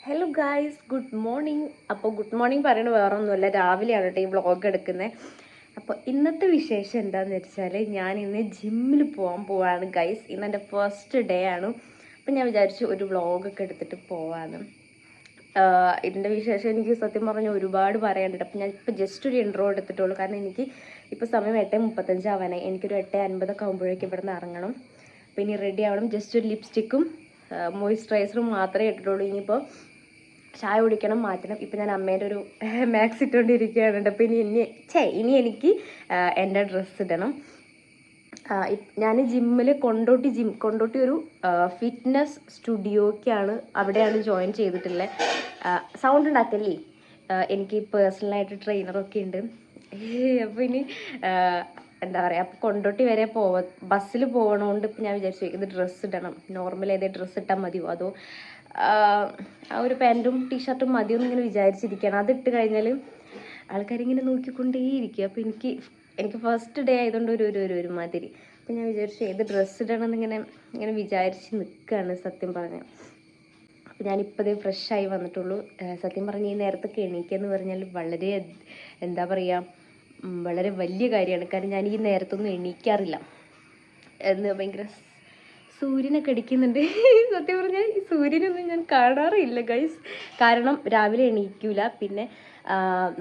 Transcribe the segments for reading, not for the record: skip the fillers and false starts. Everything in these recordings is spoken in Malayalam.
Hello guys, good morning. അപ്പോൾ ഗുഡ് മോർണിംഗ് പറയണത് വേറെ ഒന്നുമല്ല, രാവിലെയാണ് കേട്ടോ ഈ വ്ളോഗ് എടുക്കുന്നത്. അപ്പോൾ ഇന്നത്തെ വിശേഷം എന്താണെന്ന് വെച്ചാൽ ഞാൻ ഇന്ന് ജിമ്മിൽ പോവാണ് ഗൈസ്. ഇന്ന് എൻ്റെ ഫസ്റ്റ് ഡേ ആണ്. അപ്പം ഞാൻ വിചാരിച്ചു ഒരു വ്ളോഗൊക്കെ എടുത്തിട്ട് പോവാന്ന്. ഇതിൻ്റെ വിശേഷം എനിക്ക് സത്യം പറഞ്ഞാൽ ഒരുപാട് പറയാനുണ്ട്. അപ്പം ഞാൻ ഇപ്പോൾ ജസ്റ്റ് ഒരു ഇൻട്രോ എടുത്തിട്ടുള്ളൂ. കാരണം എനിക്ക് ഇപ്പോൾ സമയം 8:35 ആവാനായി. എനിക്കൊരു 8:50 ആകുമ്പോഴേക്കും ഇവിടെ നിന്ന് ഇറങ്ങണം. അപ്പോൾ ഇനി റെഡി ആവണം. ജസ്റ്റ് ഒരു ലിപ്സ്റ്റിക്കും മോയ്സ്ചറൈസറും മാത്രമേ ഇട്ടിട്ടുള്ളൂ. ഇനിയിപ്പോൾ ചായ കുടിക്കണം, മാറ്റണം. ഇപ്പം ഞാൻ അമ്മേൻ്റെ ഒരു മാക്സ് ഇട്ടുകൊണ്ടിരിക്കുകയാണ്. അപ്പോൾ ഇനി എനിക്ക് എൻ്റെ ഡ്രസ്സ് ഇടണം. ഞാൻ ജിമ്മിൽ കൊണ്ടോട്ടി ഒരു ഫിറ്റ്നസ് സ്റ്റുഡിയോക്കാണ്, അവിടെയാണ് ജോയിൻ ചെയ്തിട്ടുള്ളത്. സൗണ്ട് ഉണ്ടാക്കല്ലേ, എനിക്ക് പേഴ്സണലായിട്ട് ട്രെയിനറൊക്കെ ഉണ്ട്. അപ്പോൾ ഇനി എന്താ പറയുക, അപ്പോൾ കൊണ്ടോട്ടി വരെ ബസ്സിൽ പോകണോണ്ട് ഇപ്പം ഞാൻ വിചാരിച്ചു ഇത് ഡ്രസ്സ് ഇടണം. നോർമൽ ഏതേ ഡ്രസ്സ് ഇട്ടാൽ മതിയോ, അതോ ആ ഒരു പാൻറ്റും ടീഷർട്ടും മതിയെന്ന് ഇങ്ങനെ വിചാരിച്ചിരിക്കുകയാണ്. അതിട്ട് കഴിഞ്ഞാൽ ആൾക്കാരിങ്ങനെ നോക്കിക്കൊണ്ടേയിരിക്കും. അപ്പോൾ എനിക്ക് ഫസ്റ്റ് ഡേ ആയതുകൊണ്ട് ഒരു മാതിരി. അപ്പം ഞാൻ വിചാരിച്ചു ഏത് ഡ്രസ്സ് ഇടണം എന്നിങ്ങനെ വിചാരിച്ച് നിൽക്കുകയാണ് സത്യം പറഞ്ഞാൽ. അപ്പോൾ ഞാനിപ്പോഴേ ഫ്രഷായി വന്നിട്ടുള്ളൂ. സത്യം പറഞ്ഞാൽ ഈ നേരത്തൊക്കെ എണീക്കുക എന്ന് പറഞ്ഞാൽ വളരെ എന്താ പറയുക, വളരെ വലിയ കാര്യമാണ്. കാരണം ഞാൻ ഈ നേരത്തൊന്നും എണീക്കാറില്ല. ഭയങ്കര സൂര്യനൊക്കെ അടിക്കുന്നുണ്ട്. സത്യം പറഞ്ഞാൽ ഈ സൂര്യനൊന്നും ഞാൻ കാണാറില്ല ഗൈസ്. കാരണം രാവിലെ എണീക്കില്ല, പിന്നെ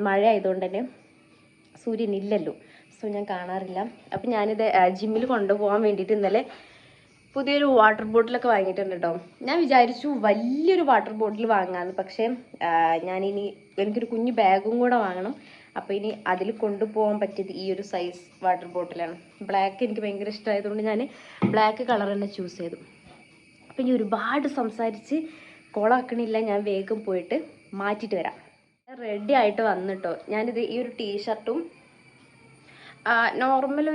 മഴ ആയതുകൊണ്ട് തന്നെ സൂര്യനില്ലല്ലോ, സോ ഞാൻ കാണാറില്ല. അപ്പം ഞാനിത് ജിമ്മിൽ കൊണ്ടുപോകാൻ വേണ്ടിയിട്ട് ഇന്നലെ പുതിയൊരു വാട്ടർ ബോട്ടിലൊക്കെ വാങ്ങിയിട്ടുണ്ട് കേട്ടോ. ഞാൻ വിചാരിച്ചു വലിയൊരു വാട്ടർ ബോട്ടിൽ വാങ്ങാമെന്ന്. പക്ഷേ എനിക്കൊരു കുഞ്ഞു ബാഗും കൂടെ വാങ്ങണം. അപ്പോൾ ഇനി അതിൽ കൊണ്ടുപോകാൻ പറ്റിയത് ഈ ഒരു സൈസ് വാട്ടർ ബോട്ടിലാണ്. ബ്ലാക്ക് എനിക്ക് ഭയങ്കര ഇഷ്ടമായതുകൊണ്ട് ഞാൻ ബ്ലാക്ക് കളർ തന്നെ ചൂസ് ചെയ്തു. അപ്പോൾ ഇനി ഒരുപാട് സംസാരിച്ച് കോളാക്കണില്ല, ഞാൻ വേഗം പോയിട്ട് മാറ്റിയിട്ട് വരാം. റെഡി ആയിട്ട് വന്നിട്ടോ. ഞാനിത് ഈ ഒരു ടീഷർട്ടും നോർമൽ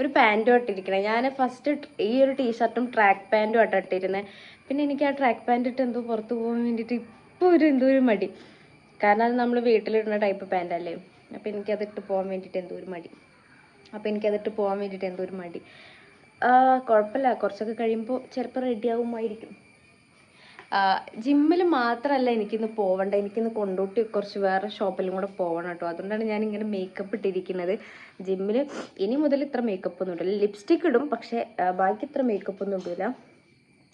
ഒരു പാൻറ്റും ഇട്ടിരിക്കണേ. ഞാൻ ഫസ്റ്റ് ഈ ഒരു ടീഷർട്ടും ട്രാക്ക് പാൻറ്റും ആയിട്ട് ഇട്ടിരുന്നത്. പിന്നെ എനിക്ക് ആ ട്രാക്ക് പാൻറ്റ് ഇട്ട് എന്തോ പുറത്ത് പോകാൻ വേണ്ടിയിട്ട് ഇപ്പോൾ എന്തോ ഒരു മടി. കാരണം അത് നമ്മൾ വീട്ടിലിടുന്ന ടൈപ്പ് പാൻറ്റല്ലേ. അപ്പോൾ എനിക്കതിട്ട് പോകാൻ വേണ്ടിയിട്ട് എന്തോ ഒരു മടി. കുഴപ്പമില്ല, കുറച്ചൊക്കെ കഴിയുമ്പോൾ ചിലപ്പോൾ റെഡി ആവുമായിരിക്കും. ജിമ്മിൽ മാത്രമല്ല എനിക്കിന്ന് പോകണ്ട, എനിക്കിന്ന് കൊണ്ടോട്ടി കുറച്ച് വേറെ ഷോപ്പിലും കൂടെ പോകണം കേട്ടോ. അതുകൊണ്ടാണ് ഞാനിങ്ങനെ മേക്കപ്പ് ഇട്ടിരിക്കുന്നത്. ജിമ്മിൽ ഇനി മുതൽ ഇത്ര മേക്കപ്പ് ഒന്നും ഇടില്ല. ലിപ്സ്റ്റിക്ക് ഇടും, പക്ഷേ ബാക്കി ഇത്ര മേക്കപ്പ് ഒന്നും ഇടില്ല.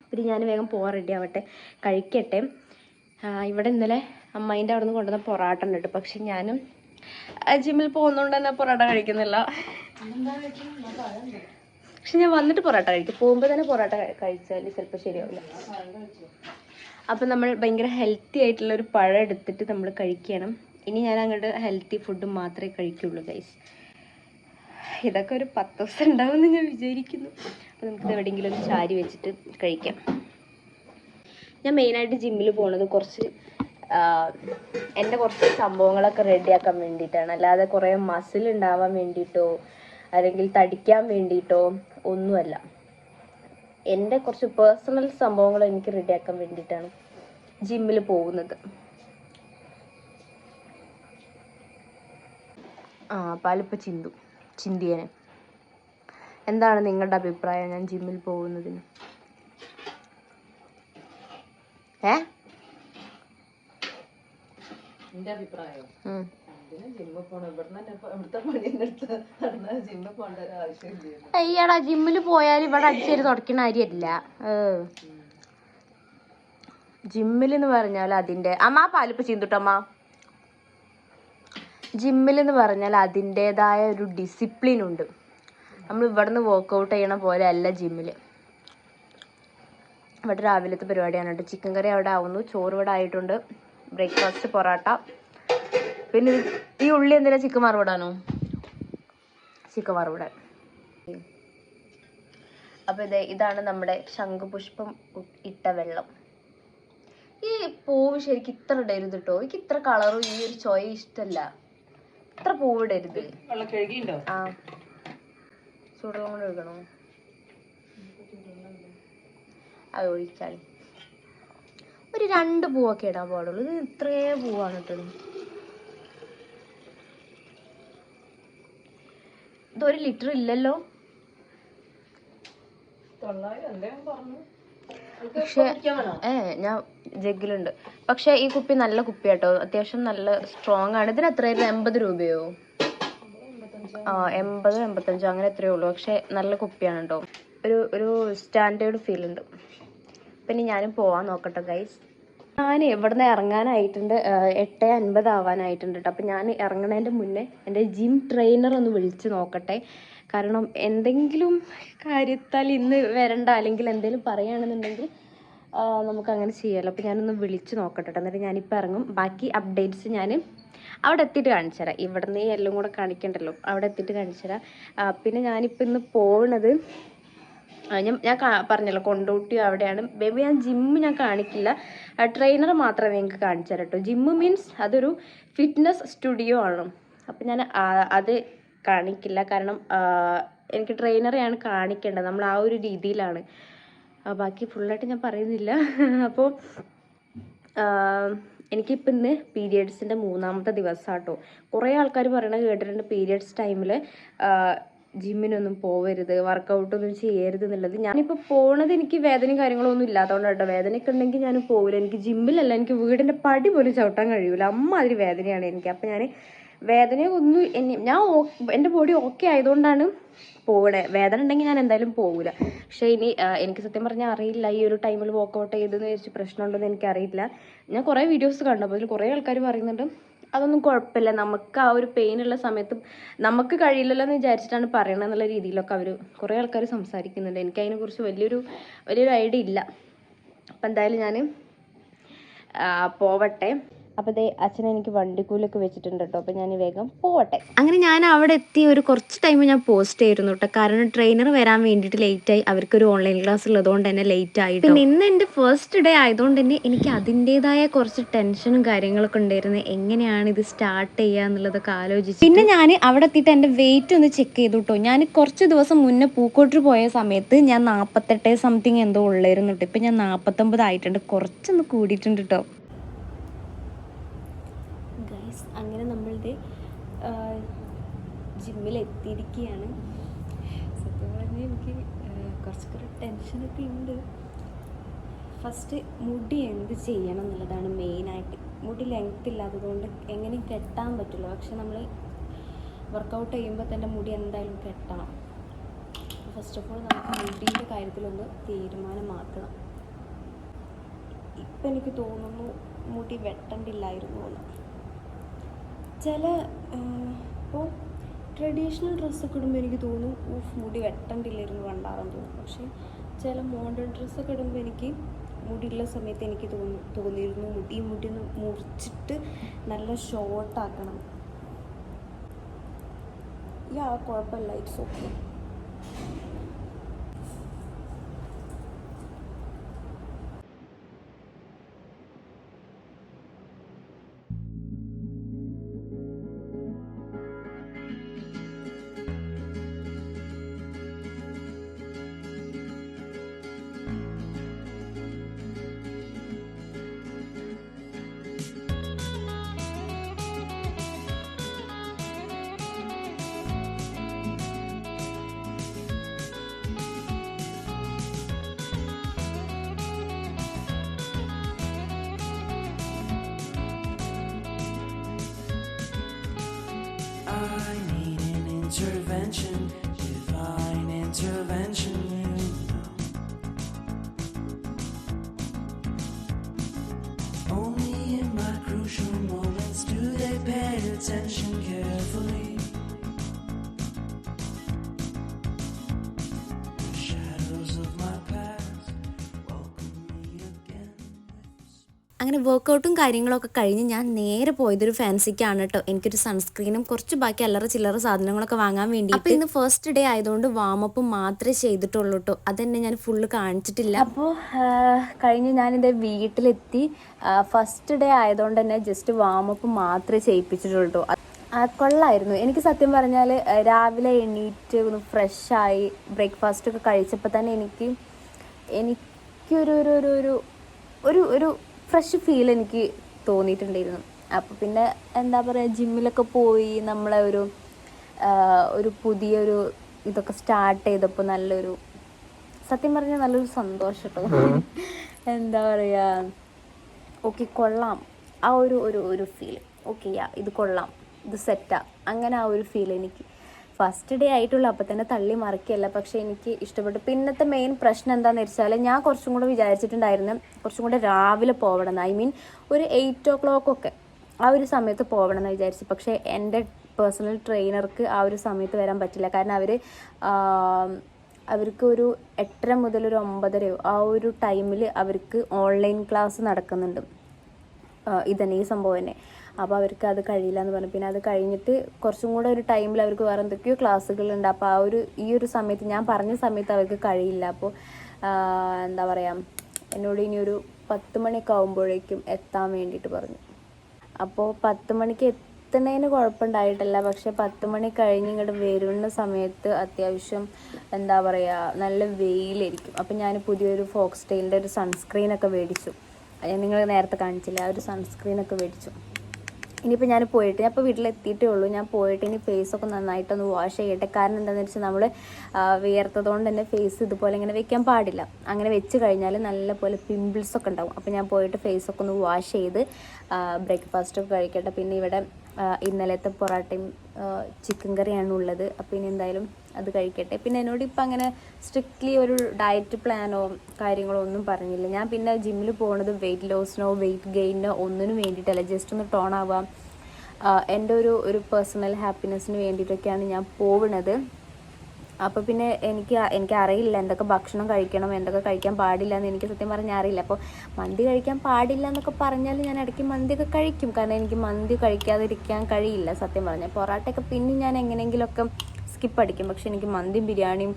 പിന്നെ ഞാൻ വേഗം പോകാൻ റെഡി ആവട്ടെ, കഴിക്കട്ടെ. ഇവിടെ ഇന്നലെ അമ്മേൻ്റെ അവിടെ നിന്ന് കൊണ്ടുവന്ന പൊറാട്ട ഉണ്ട് കേട്ടോ. പക്ഷെ ഞാനും ജിമ്മിൽ പോകുന്നതുകൊണ്ട് തന്നെ പൊറാട്ട കഴിക്കുന്നില്ല. പക്ഷെ ഞാൻ വന്നിട്ട് പൊറാട്ട കഴിക്കും. പോകുമ്പോൾ തന്നെ പൊറാട്ട കഴിച്ചാൽ ചിലപ്പോൾ ശരിയാവില്ല. അപ്പം നമ്മൾ ഭയങ്കര ഹെൽത്തി ആയിട്ടുള്ളൊരു പഴം എടുത്തിട്ട് നമ്മൾ കഴിക്കണം. ഇനി ഞാൻ അങ്ങോട്ട് ഹെൽത്തി ഫുഡ് മാത്രമേ കഴിക്കുള്ളൂ ഗൈസ്. ഇതൊക്കെ ഒരു 10 ദിവസം ഉണ്ടാവുമെന്ന് ഞാൻ വിചാരിക്കുന്നു. അപ്പോൾ നമുക്കിത് എവിടെയെങ്കിലും ഒന്ന് ചാരി വെച്ചിട്ട് കഴിക്കാം. ഞാൻ മെയിനായിട്ട് ജിമ്മിൽ പോകുന്നത് എൻ്റെ കുറച്ച് സംഭവങ്ങളൊക്കെ റെഡിയാക്കാൻ വേണ്ടിയിട്ടാണ്. അല്ലാതെ കുറേ മസിൽ ഉണ്ടാവാൻ വേണ്ടിയിട്ടോ അല്ലെങ്കിൽ തടിക്കാൻ വേണ്ടിയിട്ടോ ഒന്നുമല്ല. എൻ്റെ കുറച്ച് പേഴ്സണൽ സംഭവങ്ങൾ എനിക്ക് റെഡിയാക്കാൻ വേണ്ടിയിട്ടാണ് ജിമ്മിൽ പോകുന്നത്. പാലിപ്പോൾ ചിന്തിയനെ. എന്താണ് നിങ്ങളുടെ അഭിപ്രായം ഞാൻ ജിമ്മിൽ പോകുന്നതിന്? എന്റെ അഭിപ്രായം അയ്യടാ, ജിമ്മിൽ പോയാൽ ഇവിടെ അടിച്ചേരി തുടക്കുന്ന കാര്യമല്ല. ജിമ്മിലെന്ന് പറഞ്ഞാൽ പാലിപ്പ് ചിന്തിട്ടമ്മ, ജിമ്മിലെന്ന് പറഞ്ഞാൽ അതിൻ്റെതായ ഒരു ഡിസിപ്ലിൻ ഉണ്ട്. നമ്മൾ ഇവിടുന്ന് വർക്കൗട്ട് ചെയ്യണ പോലെ അല്ല ജിമ്മിൽ. ഇവിടെ രാവിലത്തെ പരിപാടിയാണ് കേട്ടോ. ചിക്കൻ കറി അവിടെ ആവുന്നു, ചോറ് ഇവിടെ ആയിട്ടുണ്ട്, ബ്രേക്ക്ഫാസ്റ്റ് പൊറാട്ട. പിന്നെ ഈ ഉള്ളി എന്തിനാ ചിക്കൻ വറുവിടാനോ? ചിക്കൻ വറുവിടാൻ. അപ്പോൾ ഇതാണ് നമ്മുടെ ശംഖുപുഷ്പം ഇട്ട വെള്ളം. ഈ പൂവ് ശരിക്കും ഇത്ര ഇടരുത് കേട്ടോ. എനിക്ക് ഇത്ര കളറും ഈ ഒരു ചോയ ഇഷ്ടമല്ല. ഇത്ര പൂവ് ഇടരുത്. ചൂടുവെള്ളം കൊണ്ട് ഒഴുകണോ? അത് ഒഴിച്ചാൽ ഒരു 2 പൂവൊക്കെ ഇടാൻ പാടുള്ളൂ. ഇത് ഇത്രയേ പൂവാണ് ഇട്ടത്. ഇത് 1 ലിറ്റർ ഇല്ലല്ലോ. പക്ഷേ ഞാൻ ജഗ്ഗിലുണ്ട്. പക്ഷെ ഈ കുപ്പി നല്ല കുപ്പി കേട്ടോ, അത്യാവശ്യം നല്ല സ്ട്രോങ് ആണ്. ഇതിന് എത്രയായിരുന്നു? 80 രൂപയോ? 80 85 അങ്ങനെ എത്രയേ ഉള്ളൂ. പക്ഷെ നല്ല കുപ്പിയാണ് കേട്ടോ. ഒരു സ്റ്റാൻഡേർഡ് ഫീൽ ഉണ്ട്. പിന്നെ ഞാനും പോവാൻ നോക്കട്ടെ ഗൈസ്. ഞാൻ ഇവിടുന്ന് ഇറങ്ങാനായിട്ടുണ്ട്. 8:50 ആവാനായിട്ടുണ്ട് കേട്ടോ. അപ്പം ഞാൻ ഇറങ്ങണതിൻ്റെ മുന്നേ എൻ്റെ ജിം ട്രെയിനർ ഒന്ന് വിളിച്ച് നോക്കട്ടെ. കാരണം എന്തെങ്കിലും കാര്യത്താൽ ഇന്ന് വരണ്ട, അല്ലെങ്കിൽ എന്തെങ്കിലും പറയുകയാണെന്നുണ്ടെങ്കിൽ നമുക്കങ്ങനെ ചെയ്യാമല്ലോ. അപ്പോൾ ഞാനൊന്ന് വിളിച്ച് നോക്കട്ടെ. എന്നിട്ട് ഞാനിപ്പോൾ ഇറങ്ങും. ബാക്കി അപ്ഡേറ്റ്സ് ഞാൻ അവിടെ എത്തിയിട്ട് കാണിച്ചു തരാം. ഇവിടുന്ന് എല്ലാം കൂടെ കാണിക്കണ്ടല്ലോ, അവിടെ എത്തിയിട്ട് കാണിച്ചു തരാം. പിന്നെ ഞാനിപ്പോൾ ഇന്ന് പോകുന്നത് ഞാൻ പറഞ്ഞല്ലോ കൊണ്ടോട്ടി അവിടെയാണ്. ബേബി ഞാൻ ജിമ്മ് ഞാൻ കാണിക്കില്ല, ട്രെയിനർ മാത്രമേ നിങ്ങൾക്ക് കാണിച്ചു തരാം കേട്ടോ. ജിമ്മ് മീൻസ് അതൊരു ഫിറ്റ്നസ് സ്റ്റുഡിയോ ആണ്. അപ്പം ഞാൻ അത് കാണിക്കില്ല. കാരണം എനിക്ക് ട്രെയിനറെയാണ് കാണിക്കേണ്ടത്. നമ്മൾ ആ ഒരു രീതിയിലാണ്. ബാക്കി ഫുള്ളായിട്ട് ഞാൻ പറയുന്നില്ല. അപ്പോൾ എനിക്കിപ്പോൾ ഇന്ന് പീരിയഡ്സിൻ്റെ 3-ാമത്തെ ദിവസമാണ് കേട്ടോ. കുറേ ആൾക്കാർ പറയണത് കേട്ടിട്ടുണ്ട് പീരിയഡ്സ് ടൈമിൽ ജിമ്മിനൊന്നും പോവരുത്, വർക്കൗട്ടൊന്നും ചെയ്യരുത് എന്നുള്ളത്. ഞാനിപ്പോൾ പോണത് എനിക്ക് വേദനയും കാര്യങ്ങളൊന്നും ഇല്ലാത്തതുകൊണ്ട് കേട്ടോ. വേദനയൊക്കെ ഉണ്ടെങ്കിൽ ഞാൻ പോവില്ല. എനിക്ക് ജിമ്മിലല്ല, എനിക്ക് വീടിൻ്റെ പടി പോലും ചവിട്ടാൻ കഴിയൂല, അമ്മാതിരി വേദനയാണ് എനിക്ക്. അപ്പം ഞാൻ വേദനയൊന്നും ഞാൻ എൻ്റെ ബോഡി ഓക്കെ ആയതുകൊണ്ടാണ് പോകണേ. വേദന ഉണ്ടെങ്കിൽ ഞാൻ എന്തായാലും പോകില്ല. പക്ഷേ ഇനി എനിക്ക് സത്യം പറഞ്ഞാൽ അറിയില്ല ഈ ഒരു ടൈമിൽ വർക്കൗട്ട് ചെയ്തെന്ന് വെച്ച് പ്രശ്നമുണ്ടെന്ന് എനിക്കറിയില്ല. ഞാൻ കുറേ വീഡിയോസ് കണ്ടു, അപ്പോൾ അതിൽ കുറേ ആൾക്കാർ പറയുന്നുണ്ട് അതൊന്നും കുഴപ്പമില്ല, നമുക്ക് ആ ഒരു പെയിനുള്ള സമയത്ത് നമുക്ക് കഴിയില്ലല്ലോ എന്ന് വിചാരിച്ചിട്ടാണ് പറയണമെന്നുള്ള രീതിയിലൊക്കെ കുറേ ആൾക്കാർ സംസാരിക്കുന്നുണ്ട്. എനിക്ക് അതിനെക്കുറിച്ച് വലിയൊരു ഐഡിയ ഇല്ല. അപ്പം എന്തായാലും ഞാൻ പോവട്ടെ. അപ്പോൾ ദേ അച്ഛനെ എനിക്ക് വണ്ടിക്കൂലൊക്കെ വെച്ചിട്ടുണ്ട് കേട്ടോ. അപ്പോൾ ഞാൻ വേഗം പോവട്ടെ. അങ്ങനെ ഞാൻ അവിടെ എത്തി ഒരു കുറച്ച് ടൈം ഞാൻ പോസ്റ്റ് ചെയ്തിരുന്നു കേട്ടോ. കാരണം ട്രെയിനർ വരാൻ വേണ്ടിയിട്ട് ലേറ്റായി. അവർക്കൊരു ഓൺലൈൻ ക്ലാസ് ഉള്ളതുകൊണ്ട് തന്നെ ലേറ്റ് ആയിട്ട്. പിന്നെ ഇന്ന് എൻ്റെ ഫസ്റ്റ് ഡേ ആയതുകൊണ്ട് തന്നെ എനിക്ക് അതിൻ്റെതായ കുറച്ച് ടെൻഷനും കാര്യങ്ങളൊക്കെ ഉണ്ടായിരുന്നു. എങ്ങനെയാണ് ഇത് സ്റ്റാർട്ട് ചെയ്യുക എന്നുള്ളതൊക്കെ ആലോചിച്ച്. പിന്നെ ഞാൻ അവിടെ എത്തിയിട്ട് എൻ്റെ വെയിറ്റ് ഒന്ന് ചെക്ക് ചെയ്തു കേട്ടോ. ഞാൻ കുറച്ച് ദിവസം മുന്നേ പൂക്കോട്ടൂർ പോയ സമയത്ത് ഞാൻ 48 സംതിങ് എന്തോ ഉള്ളായിരുന്നു കേട്ടോ. ഇപ്പം ഞാൻ 49 ആയിട്ടുണ്ട്, കുറച്ചൊന്ന് കൂടിയിട്ടുണ്ട് കേട്ടോ. അങ്ങനെ നമ്മളുടെ ജിമ്മിൽ എത്തിയിരിക്കുകയാണ്. സത്യം പറഞ്ഞാൽ എനിക്ക് കുറച്ചൊക്കെ ടെൻഷനൊക്കെ ഉണ്ട്. ഫസ്റ്റ് മുടി എന്ത് ചെയ്യണം എന്നുള്ളതാണ് മെയിനായിട്ട്. മുടി ലെങ്ത് ഇല്ലാത്തതുകൊണ്ട് എങ്ങനെയും കെട്ടാൻ പറ്റില്ല. പക്ഷെ നമ്മൾ വർക്കൗട്ട് ചെയ്യുമ്പോൾ തന്നെ മുടി എന്തായാലും കെട്ടണം. ഫസ്റ്റ് ഓഫ് ഓൾ നമുക്ക് മുടീൻ്റെ കാര്യത്തിലൊന്ന് തീരുമാനമാക്കണം. ഇപ്പം എനിക്ക് തോന്നുന്നു മുടി വെട്ടണ്ടില്ലായിരുന്നു എന്ന്. ചില ഇപ്പോൾ ട്രഡീഷണൽ ഡ്രസ്സൊക്കെ ഇടുമ്പോൾ എനിക്ക് തോന്നും മുടി വെട്ടണ്ടില്ലായിരുന്നു വേണ്ടാറെന്ന് തോന്നും. പക്ഷേ ചില മോഡേൺ ഡ്രസ്സൊക്കെ ഇടുമ്പോൾ എനിക്ക് മുടിയുള്ള സമയത്ത് എനിക്ക് തോന്നിയിരുന്നു മുടി ഒന്ന് മുറിച്ചിട്ട് നല്ല ഷോർട്ടാക്കണം. കുഴപ്പമില്ല, it's okay. Intervention, divine intervention, you know. Only in my crucial moments do they pay attention carefully. The shadows of my past welcome me again. അങ്ങനെ വർക്കൗട്ടും കാര്യങ്ങളൊക്കെ കഴിഞ്ഞ് ഞാൻ നേരെ പോയതൊരു ഫാൻസിക്കാണ് കേട്ടോ. എനിക്കൊരു സൺസ്ക്രീനും കുറച്ച് ബാക്കി അല്ലറ ചില്ലറ സാധനങ്ങളൊക്കെ വാങ്ങാൻ വേണ്ടി. അപ്പോൾ ഇന്ന് ഫസ്റ്റ് ഡേ ആയതുകൊണ്ട് വാമപ്പ് മാത്രമേ ചെയ്തിട്ടുള്ളൂ കേട്ടോ. അതെന്നെ ഞാൻ ഫുള്ള് കാണിച്ചിട്ടില്ല. അപ്പോൾ കഴിഞ്ഞ് ഞാനെൻ്റെ വീട്ടിലെത്തി. ഫസ്റ്റ് ഡേ ആയതുകൊണ്ട് തന്നെ ജസ്റ്റ് വാമപ്പ് മാത്രമേ ചെയ്യിപ്പിച്ചിട്ടുള്ളൂ. കൊള്ളായിരുന്നു. എനിക്ക് സത്യം പറഞ്ഞാൽ രാവിലെ എണീറ്റ് ഒന്ന് ഫ്രഷായി ബ്രേക്ക്ഫാസ്റ്റൊക്കെ കഴിച്ചപ്പോൾ തന്നെ എനിക്കൊരു ഫ്രഷ് ഫീൽ എനിക്ക് തോന്നിയിട്ടുണ്ടായിരുന്നു. അപ്പോൾ പിന്നെ എന്താ പറയുക, ജിമ്മിലൊക്കെ പോയി നമ്മളെ ഒരു പുതിയൊരു ഇതൊക്കെ സ്റ്റാർട്ട് ചെയ്തപ്പോൾ നല്ലൊരു സത്യം പറഞ്ഞാൽ നല്ലൊരു സന്തോഷം കേട്ടോ. എന്താ പറയുക, ഓക്കെ കൊള്ളാം, ആ ഒരു ഫീൽ. ഓക്കെ ഇത് കൊള്ളാം, ഇത് സെറ്റാ, അങ്ങനെ ആ ഒരു ഫീൽ എനിക്ക് ഫസ്റ്റ് ഡേ ആയിട്ടുള്ളൂ. അപ്പം തന്നെ തള്ളി മറിക്കുകയല്ല, പക്ഷേ എനിക്ക് ഇഷ്ടപ്പെട്ടു. പിന്നത്തെ മെയിൻ പ്രശ്നം എന്താണെന്ന് വെച്ചാൽ, ഞാൻ കുറച്ചും കൂടെ വിചാരിച്ചിട്ടുണ്ടായിരുന്നു കുറച്ചും കൂടെ രാവിലെ പോകണമെന്ന്. ഐ മീൻ ഒരു 8 o'clock ഒക്കെ ആ ഒരു സമയത്ത് പോകണമെന്ന് വിചാരിച്ചു. പക്ഷേ എൻ്റെ പേഴ്സണൽ ട്രെയിനർക്ക് ആ ഒരു സമയത്ത് വരാൻ പറ്റില്ല. കാരണം അവർക്ക് ഒരു 8:30 മുതൽ ഒരു 9:30 ആ ഒരു ടൈമിൽ അവർക്ക് ഓൺലൈൻ ക്ലാസ് നടക്കുന്നുണ്ട്. ഇതന്നെ ഈ സംഭവം തന്നെ. അപ്പോൾ അവർക്ക് അത് കഴിയില്ല എന്ന് പറഞ്ഞു. പിന്നെ അത് കഴിഞ്ഞിട്ട് കുറച്ചും കൂടെ ഒരു ടൈമിൽ അവർക്ക് വേറെ എന്തൊക്കെയോ ക്ലാസ്സുകളുണ്ട്. അപ്പോൾ ഈ ഒരു സമയത്ത്, ഞാൻ പറഞ്ഞ സമയത്ത് അവർക്ക് കഴിയില്ല. അപ്പോൾ എന്താ പറയുക, എന്നോട് ഇനി ഒരു 10 മണിയൊക്കെ ആകുമ്പോഴേക്കും എത്താൻ വേണ്ടിയിട്ട് പറഞ്ഞു. അപ്പോൾ 10 മണിക്ക് എത്തുന്നതിന് കുഴപ്പമുണ്ടായിട്ടില്ല. പക്ഷെ 10 മണി കഴിഞ്ഞ് ഇങ്ങോട്ട് വരുന്ന സമയത്ത് അത്യാവശ്യം എന്താ പറയുക നല്ല വെയിലായിരിക്കും. അപ്പം ഞാൻ പുതിയൊരു ഫോക്സ് ടെയിലിൻ്റെ ഒരു സൺസ്ക്രീനൊക്കെ മേടിച്ചു. ഞാൻ നിങ്ങൾ നേരത്തെ കാണിച്ചില്ല, ആ ഒരു സൺസ്ക്രീനൊക്കെ മേടിച്ചു. ഇനിയിപ്പോൾ ഞാൻ ഇപ്പോൾ വീട്ടിലെത്തിയിട്ടേ ഉള്ളൂ. ഞാൻ പോയിട്ട് ഇനി ഫേസൊക്കെ നന്നായിട്ടൊന്ന് വാഷ് ചെയ്യട്ടെ. കാരണം എന്താണെന്ന് വെച്ചാൽ നമ്മൾ വിയർത്തത് കൊണ്ട് തന്നെ ഫേസ് ഇതുപോലെ ഇങ്ങനെ വെക്കാൻ പാടില്ല. അങ്ങനെ വെച്ച് കഴിഞ്ഞാൽ നല്ലപോലെ പിമ്പിൾസൊക്കെ ഉണ്ടാവും. അപ്പോൾ ഞാൻ പോയിട്ട് ഫേസൊക്കെ ഒന്ന് വാഷ് ചെയ്ത് ബ്രേക്ക്ഫാസ്റ്റൊക്കെ കഴിക്കട്ടെ. പിന്നെ ഇവിടെ ഇന്നലത്തെ പൊറാട്ടയും ചിക്കൻ കറിയാണ് ഉള്ളത്. അപ്പോൾ ഇനി എന്തായാലും അത് കഴിക്കട്ടെ. പിന്നെ എന്നോട് ഇപ്പം അങ്ങനെ സ്ട്രിക്ട്ലി ഒരു ഡയറ്റ് പ്ലാനോ കാര്യങ്ങളോ ഒന്നും പറഞ്ഞില്ല. ഞാൻ പിന്നെ ജിമ്മിൽ പോകുന്നത് വെയിറ്റ് ലോസിനോ വെയിറ്റ് ഗെയിനോ ഒന്നിനും വേണ്ടിയിട്ടല്ല, ജസ്റ്റ് ഒന്ന് ടോൺ ആവാം, എൻ്റെ ഒരു പേഴ്സണൽ ഹാപ്പിനെസ്സിന് വേണ്ടിയിട്ടൊക്കെയാണ് ഞാൻ പോകുന്നത്. അപ്പോൾ പിന്നെ എനിക്ക് അറിയില്ല എന്തൊക്കെ ഭക്ഷണം കഴിക്കണം, എന്തൊക്കെ കഴിക്കാൻ പാടില്ല എന്ന് എനിക്ക് സത്യം പറഞ്ഞാൽ അറിയില്ല. അപ്പോൾ മന്തി കഴിക്കാൻ പാടില്ല എന്നൊക്കെ പറഞ്ഞാൽ ഞാൻ ഇടയ്ക്ക് മന്തിയൊക്കെ കഴിക്കും. കാരണം എനിക്ക് മന്തി കഴിക്കാതിരിക്കാൻ കഴിയില്ല സത്യം പറഞ്ഞാൽ. പൊറാട്ടയൊക്കെ പിന്നെ ഞാൻ എങ്ങനെയെങ്കിലുമൊക്കെ സ്കിപ്പ് അടിക്കും. പക്ഷെ എനിക്ക് മന്തിയും ബിരിയാണിയും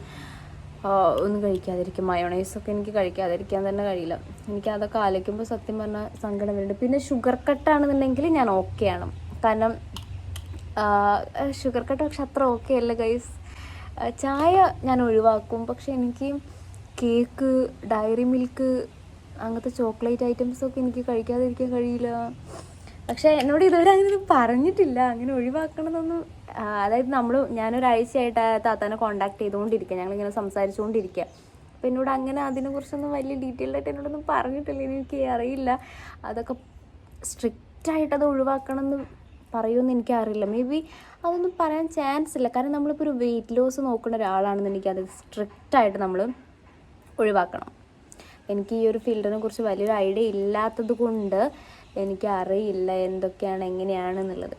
ഒന്നും കഴിക്കാതിരിക്കും, മയോണൈസൊക്കെ എനിക്ക് കഴിക്കാതിരിക്കാൻ തന്നെ കഴിയില്ല. എനിക്ക് അതൊക്കെ ആലോചിക്കുമ്പോൾ സത്യം പറഞ്ഞാൽ സങ്കടം വരുന്നുണ്ട്. പിന്നെ ഷുഗർ കട്ടാണെന്നുണ്ടെങ്കിൽ ഞാൻ ഓക്കെയാണ്. കാരണം ഷുഗർ കട്ട് പക്ഷെ അത്ര ഓക്കെ അല്ല ഗൈസ്. ചായ ഞാൻ ഒഴിവാക്കും. പക്ഷെ എനിക്ക് കേക്ക്, ഡയറി മിൽക്ക്, അങ്ങനത്തെ ചോക്ലേറ്റ് ഐറ്റംസൊക്കെ എനിക്ക് കഴിക്കാതിരിക്കാൻ കഴിയില്ല. പക്ഷേ എന്നോട് ഇതുവരെ അങ്ങനെ പറഞ്ഞിട്ടില്ല അങ്ങനെ ഒഴിവാക്കണമെന്നൊന്നും. അതായത് ഞാനൊരാഴ്ചയായിട്ട് താത്താനെ കോണ്ടാക്ട് ചെയ്തുകൊണ്ടിരിക്കുക, ഞങ്ങളിങ്ങനെ സംസാരിച്ചുകൊണ്ടിരിക്കുക. അപ്പോൾ എന്നോട് അങ്ങനെ അതിനെക്കുറിച്ചൊന്നും വലിയ ഡീറ്റെയിൽഡായിട്ട് എന്നോടൊന്നും പറഞ്ഞിട്ടില്ല. എനിക്ക് അറിയില്ല അതൊക്കെ സ്ട്രിക്റ്റായിട്ടത് ഒഴിവാക്കണമെന്ന് പറയുമെന്ന് എനിക്കറിയില്ല. മേ ബി അതൊന്നും പറയാൻ ചാൻസ് ഇല്ല. കാരണം നമ്മളിപ്പോൾ ഒരു വെയിറ്റ് ലോസ് നോക്കുന്ന ഒരാളാണെന്നുണ്ടെങ്കിൽ അത് സ്ട്രിക്റ്റായിട്ട് നമ്മൾ ഒഴിവാക്കണം. എനിക്ക് ഈ ഒരു ഫീൽഡിനെ കുറിച്ച് വലിയൊരു ഐഡിയ ഇല്ലാത്തത് കൊണ്ട് എനിക്കറിയില്ല എന്തൊക്കെയാണ് എങ്ങനെയാണെന്നുള്ളത്.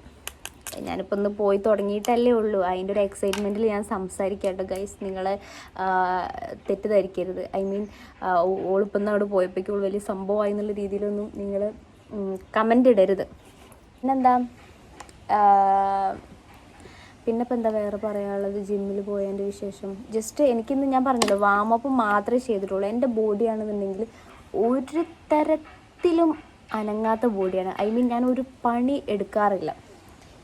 ഞാനിപ്പോൾ ഒന്ന് പോയി തുടങ്ങിയിട്ടല്ലേ ഉള്ളൂ. അതിൻ്റെ ഒരു എക്സൈറ്റ്മെൻറ്റിൽ ഞാൻ സംസാരിക്കട്ടെ ഗൈസ്, നിങ്ങളെ തെറ്റിദ്ധരിക്കരുത്. ഐ മീൻ ഓളിപ്പം അവിടെ പോയപ്പോഴേക്കും വലിയ സംഭവമായി എന്നുള്ള രീതിയിലൊന്നും നിങ്ങൾ കമൻ്റ് ഇടരുത്. പിന്നെന്താ എന്താ വേറെ പറയാനുള്ളത്, ജിമ്മിൽ പോയതിൻ്റെ വിശേഷം. ജസ്റ്റ് എനിക്കിന്ന് ഞാൻ പറഞ്ഞല്ലോ വാമപ്പ് മാത്രമേ ചെയ്തിട്ടുള്ളൂ. എൻ്റെ ബോഡിയാണെന്നുണ്ടെങ്കിൽ ഒരു തരത്തിലും അനങ്ങാത്ത ബോഡിയാണ്. ഐ മീൻ ഞാൻ ഒരു പണി എടുക്കാറില്ല.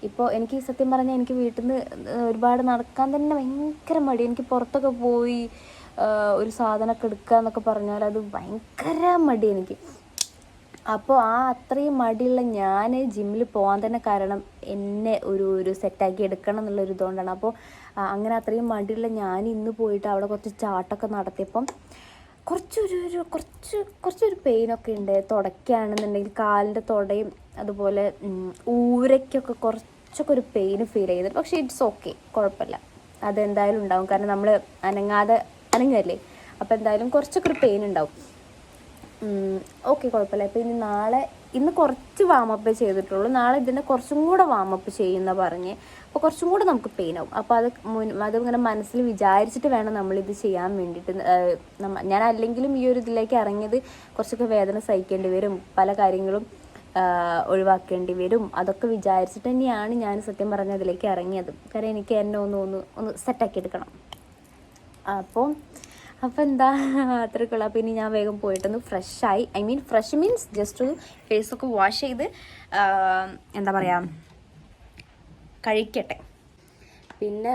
ഇപ്പോൾ എനിക്ക് സത്യം പറഞ്ഞാൽ എനിക്ക് വീട്ടിൽ നിന്ന് ഒരുപാട് നടക്കാൻ തന്നെ ഭയങ്കര മടി. എനിക്ക് പുറത്തൊക്കെ പോയി ഒരു സാധനമൊക്കെ എടുക്കുക എന്നൊക്കെ പറഞ്ഞാൽ അത് ഭയങ്കര മടി എനിക്ക്. അപ്പോൾ അത്രയും മടിയുള്ള ഞാൻ ജിമ്മിൽ പോകാൻ തന്നെ കാരണം എന്നെ ഒരു സെറ്റാക്കി എടുക്കണം എന്നുള്ളൊരു ഇതുകൊണ്ടാണ്. അപ്പോൾ അങ്ങനെ അത്രയും മടിയുള്ള ഞാൻ ഇന്ന് പോയിട്ട് അവിടെ കുറച്ച് ചാട്ടമൊക്കെ നടത്തിയപ്പം കുറച്ചൊരു പെയിനൊക്കെ ഉണ്ട്. തുടയ്ക്കുകയാണെന്നുണ്ടെങ്കിൽ കാലിൻ്റെ തുടയും അതുപോലെ ഊരയ്ക്കൊക്കെ കുറച്ചൊക്കെ ഒരു പെയിന് ഫീൽ ചെയ്യുന്നുണ്ട്. പക്ഷേ ഇറ്റ്സ് ഓക്കെ, കുഴപ്പമില്ല, അതെന്തായാലും ഉണ്ടാവും. കാരണം നമ്മൾ അനങ്ങല്ലേ, അപ്പോൾ എന്തായാലും കുറച്ചൊക്കെ ഒരു പെയിൻ ഉണ്ടാവും. ഓക്കെ, കുഴപ്പമില്ല. അപ്പോൾ ഇന്ന് കുറച്ച് വാമപ്പ് ചെയ്തിട്ടുള്ളൂ. നാളെ ഇതിനെ കുറച്ചും കൂടെ വാമപ്പ് ചെയ്യുന്ന പറഞ്ഞ്, അപ്പോൾ കുറച്ചും കൂടെ നമുക്ക് പെയിൻ ആവും. അപ്പോൾ അതിങ്ങനെ മനസ്സിൽ വിചാരിച്ചിട്ട് വേണം നമ്മളിത് ചെയ്യാൻ വേണ്ടിയിട്ട്. ഞാൻ അല്ലെങ്കിലും ഈ ഒരു ഇതിലേക്ക് ഇറങ്ങിയത് കുറച്ചൊക്കെ വേദന സഹിക്കേണ്ടി വരും, പല കാര്യങ്ങളും ഒഴിവാക്കേണ്ടി വരും, അതൊക്കെ വിചാരിച്ചിട്ട് തന്നെയാണ് ഞാൻ സത്യം പറഞ്ഞ അതിലേക്ക് ഇറങ്ങിയത്. കാരണം എനിക്ക് എന്നെ ഒന്ന് സെറ്റാക്കി എടുക്കണം. അപ്പോൾ എന്താ അത്രയ്ക്കുള്ള. അപ്പോൾ ഇനി ഞാൻ വേഗം പോയിട്ടൊന്ന് ഫ്രഷായി, I mean fresh means just ഒരു ഫേസൊക്കെ വാഷ് ചെയ്ത് എന്താ പറയുക കഴിക്കട്ടെ. പിന്നെ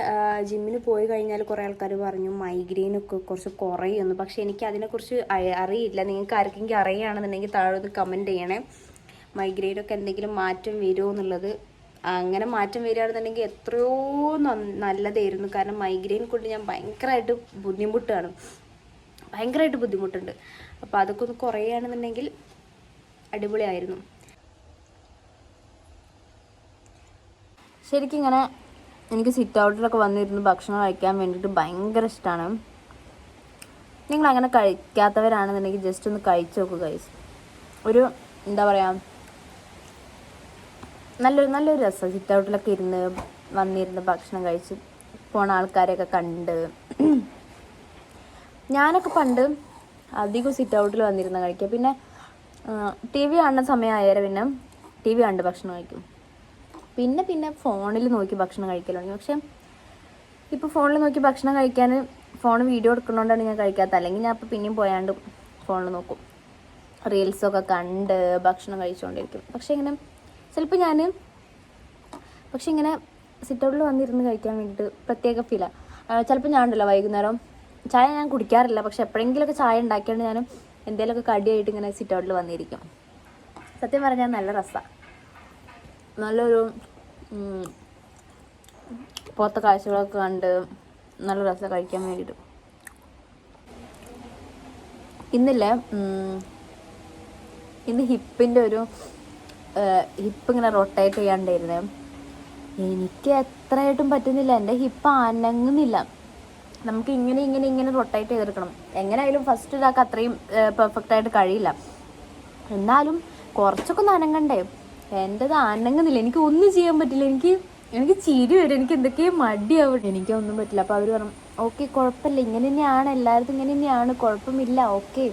ജിമ്മിന് പോയി കഴിഞ്ഞാൽ കുറേ ആൾക്കാർ പറഞ്ഞു മൈഗ്രെയിനൊക്കെ കുറച്ച് കുറയുമെന്ന്. പക്ഷേ എനിക്ക് അതിനെക്കുറിച്ച് അറിയില്ല. നിങ്ങൾക്ക് ആർക്കെങ്കിലും അറിയുകയാണെന്നുണ്ടെങ്കിൽ താഴെ കമൻറ്റ് ചെയ്യണേ. മൈഗ്രെയിനൊക്കെ എന്തെങ്കിലും മാറ്റം വരുമോ എന്നുള്ളത്. അങ്ങനെ മാറ്റം വരികയാണെന്നുണ്ടെങ്കിൽ എത്രയോ നല്ലതായിരുന്നു. കാരണം മൈഗ്രെയിൻ കൊണ്ട് ഞാൻ ഭയങ്കരമായിട്ട് ബുദ്ധിമുട്ടാണ്. ഭയങ്കരമായിട്ട് ബുദ്ധിമുട്ടുണ്ട്. അപ്പോൾ അതൊക്കെ ഒന്ന് കുറയുകയാണെന്നുണ്ടെങ്കിൽ അടിപൊളിയായിരുന്നു. ശരിക്കും ഇങ്ങനെ എനിക്ക് സിറ്റ് ഔട്ടിലൊക്കെ വന്നിരുന്ന് ഭക്ഷണം കഴിക്കാൻ വേണ്ടിയിട്ട് ഭയങ്കര ഇഷ്ടമാണ്. നിങ്ങൾ അങ്ങനെ കഴിക്കാത്തവരാണെന്നുണ്ടെങ്കിൽ ജസ്റ്റ് ഒന്ന് കഴിച്ചു നോക്കുക ഗൈസ്. ഒരു എന്താ പറയുക, നല്ലൊരു രസം സിറ്റ് ഔട്ടിലൊക്കെ വന്നിരുന്ന് ഭക്ഷണം കഴിച്ച് പോണ ആൾക്കാരെയൊക്കെ കണ്ട്. ഞാനൊക്കെ പണ്ട് അധികം സിറ്റ് ഔട്ടിൽ വന്നിരുന്ന് കഴിക്കുക. പിന്നെ ടി വി കാണുന്ന സമയമായാലും പിന്നെ ടി വി കണ്ട് ഭക്ഷണം കഴിക്കും. പിന്നെ ഫോണിൽ നോക്കി ഭക്ഷണം കഴിക്കൽ തുടങ്ങി. പക്ഷെ ഇപ്പോൾ ഫോണിൽ നോക്കി ഭക്ഷണം കഴിക്കാൻ ഫോൺ വീഡിയോ എടുക്കുന്നതുകൊണ്ടാണ് ഞാൻ കഴിക്കാത്തത്. അല്ലെങ്കിൽ ഞാൻ അപ്പോൾ പിന്നെയും പോയാണ്ട് ഫോണിൽ നോക്കും, റീൽസൊക്കെ കണ്ട് ഭക്ഷണം കഴിച്ചുകൊണ്ടിരിക്കും. പക്ഷെ ഇങ്ങനെ സിറ്റ് ഔട്ടിൽ വന്നിരുന്ന് കഴിക്കാൻ വേണ്ടിയിട്ട് പ്രത്യേക ഫീലാണ്. ചിലപ്പോൾ ഞാൻ ഉണ്ടല്ലോ വൈകുന്നേരം ചായ ഞാൻ കുടിക്കാറില്ല, പക്ഷെ എപ്പോഴെങ്കിലുമൊക്കെ ചായ ഉണ്ടാക്കിയാണ്ട് ഞാൻ എന്തെങ്കിലുമൊക്കെ കടിയായിട്ട് ഇങ്ങനെ സിറ്റ് ഔട്ടിൽ വന്നിരിക്കും. സത്യം പറഞ്ഞാൽ നല്ല രസമാണ്. നല്ലൊരു പുറത്തെ കാഴ്ചകളൊക്കെ കണ്ട് നല്ല രസം കഴിക്കാൻ വേണ്ടിയിട്ട്. ഇന്ന് ഹിപ്പിൻ്റെ ഹിപ്പ് ഇങ്ങനെ റൊട്ടേറ്റ് ചെയ്യാണ്ടായിരുന്നേ. എനിക്ക് എത്രയായിട്ടും പറ്റുന്നില്ല, എൻ്റെ ഹിപ്പ് അനങ്ങുന്നില്ല. നമുക്ക് ഇങ്ങനെ റൊട്ടേറ്റ് ചെയ്തെടുക്കണം. എങ്ങനെയായാലും ഫസ്റ്റ് ഇതാക്കുക അത്രയും പെർഫെക്റ്റായിട്ട് കഴിയില്ല. എന്നാലും കുറച്ചൊക്കെ ഒന്ന് അനങ്ങണ്ടേ. എൻ്റെത് അനങ്ങുന്നില്ല, എനിക്ക് ഒന്നും ചെയ്യാൻ പറ്റില്ല. എനിക്ക് ചിരി വരും, എനിക്ക് എന്തൊക്കെയോ മടിയാവും, എനിക്കൊന്നും പറ്റില്ല. അപ്പോൾ അവർ പറഞ്ഞു ഓക്കെ കുഴപ്പമില്ല, ഇങ്ങനെ തന്നെയാണ് എല്ലായിടത്തും, ഇങ്ങനെ തന്നെയാണ്, കുഴപ്പമില്ല, ഓക്കെ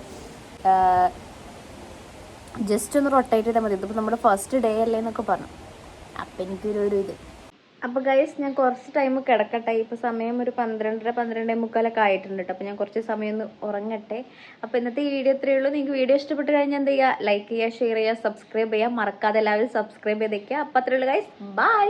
ജസ്റ്റ് ഒന്ന് റൊട്ടേറ്റ് ചെയ്താൽ മതി, ഇതിപ്പോൾ നമ്മുടെ ഫസ്റ്റ് ഡേ അല്ലേ എന്നൊക്കെ പറഞ്ഞു. അപ്പം എനിക്കൊരു ഇത്. അപ്പോൾ ഗൈസ് ഞാൻ കുറച്ച് ടൈം കിടക്കട്ടെ. ഇപ്പോൾ സമയം ഒരു 12:45 ആയിട്ടുണ്ട് കേട്ടോ. അപ്പോൾ ഞാൻ കുറച്ച് സമയം ഒന്ന് ഉറങ്ങട്ടെ. അപ്പോൾ ഇന്നത്തെ ഈ വീഡിയോ ഇത്രയേ ഉള്ളൂ. നിങ്ങൾക്ക് വീഡിയോ ഇഷ്ടപ്പെട്ട് കഴിഞ്ഞാൽ എന്ത് ചെയ്യുക, ലൈക്ക് ചെയ്യുക, ഷെയർ ചെയ്യുക, സബ്സ്ക്രൈബ് ചെയ്യുക. മറക്കാതെ എല്ലാവരും സബ്സ്ക്രൈബ് ചെയ്തേക്കുക. അപ്പോൾ അത്രയേ ഉള്ളൂ ഗൈസ്, ബൈ.